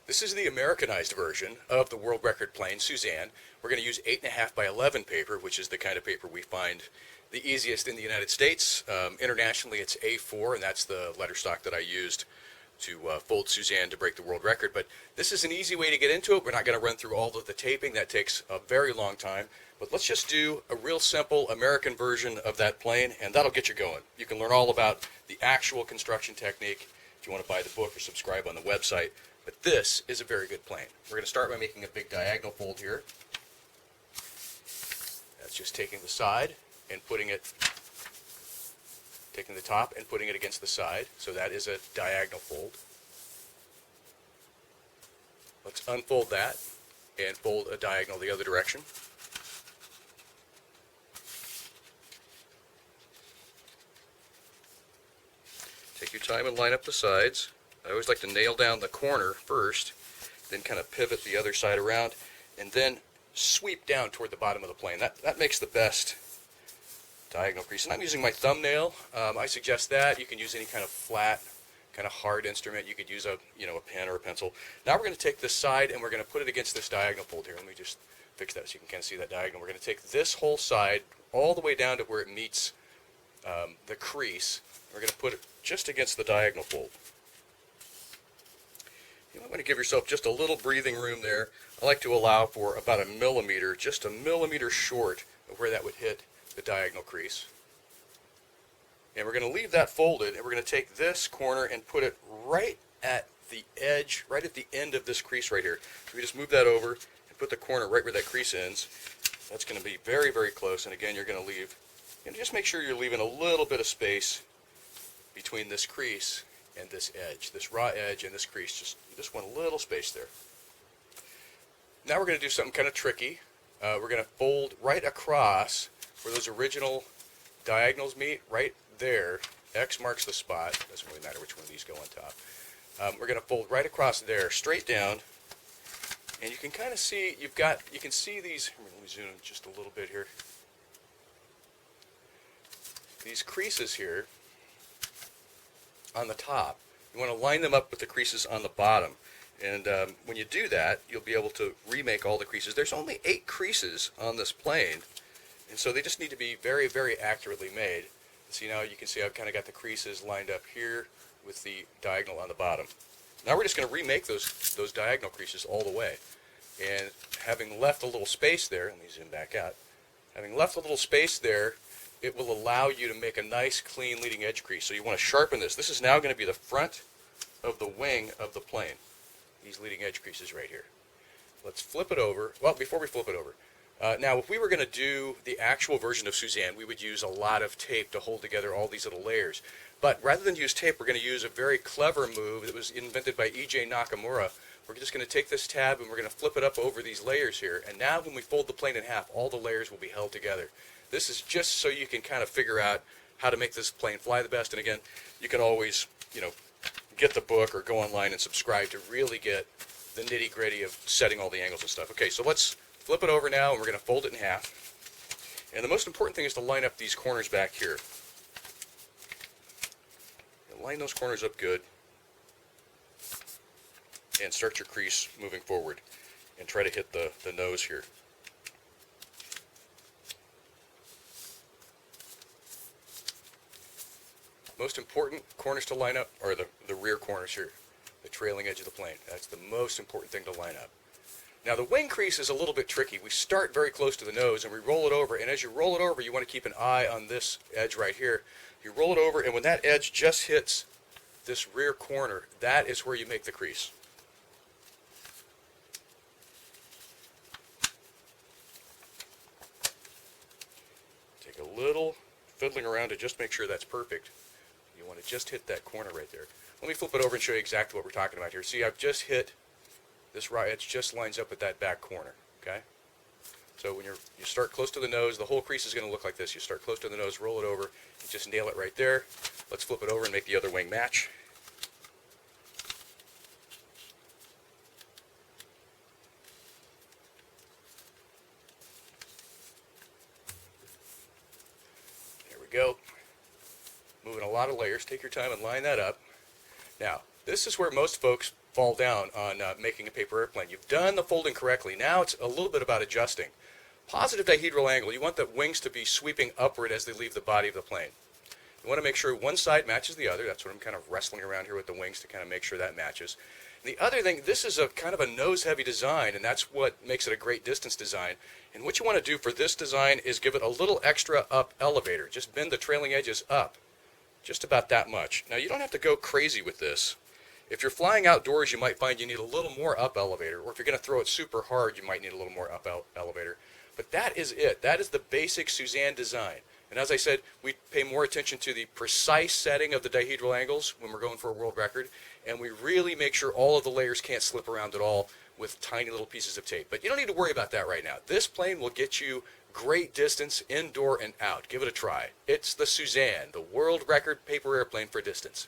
This is the Americanized version of the world record plane, Suzanne. We're going to use 8.5 by 11 paper, which is the kind of paper we find the easiest in the United States. Internationally, it's A4, and that's the letter stock that I used to fold Suzanne to break the world record. But this is an easy way to get into it. We're not going to run through all of the taping. That takes a very long time. But let's just do a real simple American version of that plane, and that'll get you going. You can learn all about the actual construction technique if you want to buy the book or subscribe on the website. But this is a very good plane. We're going to start by making a big diagonal fold here. That's just taking the side and putting it, taking the top and putting it against the side. So that is a diagonal fold. Let's unfold that and fold a diagonal the other direction. Take your time and line up the sides. I always like to nail down the corner first, then kind of pivot the other side around, and then sweep down toward the bottom of the plane. That makes the best diagonal crease. And I'm using my thumbnail. I suggest that. You can use any kind of flat, kind of hard instrument. You could use a pen or a pencil. Now we're going to take this side and we're going to put it against this diagonal fold here. Let me just fix that so you can kind of see that diagonal. We're going to take this whole side all the way down to where it meets the crease. We're going to put it just against the diagonal fold. You might want to give yourself just a little breathing room there. I like to allow for about a millimeter, just a millimeter short of where that would hit the diagonal crease. And we're going to leave that folded, and we're going to take this corner and put it right at the edge, right at the end of this crease right here. So we just move that over and put the corner right where that crease ends. That's going to be very, very close. And again, you're going to leave, just make sure you're leaving a little bit of space between this crease and this edge, this raw edge and this crease. Just one little space there. Now we're going to do something kind of tricky. We're going to fold right across where those original diagonals meet, right there. X marks the spot. Doesn't really matter which one of these go on top. We're going to fold right across there, straight down, and you can kind of see you can see these. Let me zoom just a little bit here. These creases here on the top, you want to line them up with the creases on the bottom. And when you do that, you'll be able to remake all the creases. There's only 8 creases on this plane, and so they just need to be very, very accurately made. See, now you can see I've kind of got the creases lined up here with the diagonal on the bottom. Now we're just going to remake those diagonal creases all the way. And having left a little space there, let me zoom back out. Having left a little space there, it will allow you to make a nice, clean leading edge crease. So you want to sharpen this. This is now going to be the front of the wing of the plane. These leading edge creases right here. Let's flip it over. Well, before we flip it over, now if we were going to do the actual version of Suzanne, we would use a lot of tape to hold together all these little layers. But rather than use tape, we're going to use a very clever move that was invented by E.J. Nakamura. We're just going to take this tab and we're going to flip it up over these layers here. And now when we fold the plane in half, all the layers will be held together. This is just so you can kind of figure out how to make this plane fly the best. And again, you can always, get the book or go online and subscribe to really get the nitty-gritty of setting all the angles and stuff. Okay, so let's flip it over now, and we're going to fold it in half. And the most important thing is to line up these corners back here. Line those corners up good. And start your crease moving forward. And try to hit the nose here. Most important corners to line up are the rear corners here, the trailing edge of the plane. That's the most important thing to line up. Now the wing crease is a little bit tricky. We start very close to the nose and we roll it over, and as you roll it over, you want to keep an eye on this edge right here. You roll it over, and when that edge just hits this rear corner, that is where you make the crease. Take a little fiddling around to just make sure that's perfect. You want to just hit that corner right there. Let me flip it over and show you exactly what we're talking about here. See, I've just hit this right edge, just lines up with that back corner, okay? So when you start close to the nose, the whole crease is going to look like this. You start close to the nose, roll it over, and just nail it right there. Let's flip it over and make the other wing match. There we go. Moving a lot of layers. Take your time and line that up. Now, this is where most folks fall down on making a paper airplane. You've done the folding correctly. Now it's a little bit about adjusting. Positive dihedral angle, you want the wings to be sweeping upward as they leave the body of the plane. You want to make sure one side matches the other. That's what I'm kind of wrestling around here with the wings to kind of make sure that matches. And the other thing, this is a kind of a nose-heavy design, and that's what makes it a great distance design. And what you want to do for this design is give it a little extra up elevator. Just bend the trailing edges up, just about that much. Now, you don't have to go crazy with this. If you're flying outdoors, you might find you need a little more up elevator, or if you're going to throw it super hard, you might need a little more up elevator. But that is it. That is the basic Suzanne design. And as I said, we pay more attention to the precise setting of the dihedral angles when we're going for a world record, and we really make sure all of the layers can't slip around at all with tiny little pieces of tape. But you don't need to worry about that right now. This plane will get you great distance indoor and out. Give it a try. It's the Suzanne, the world record paper airplane for distance.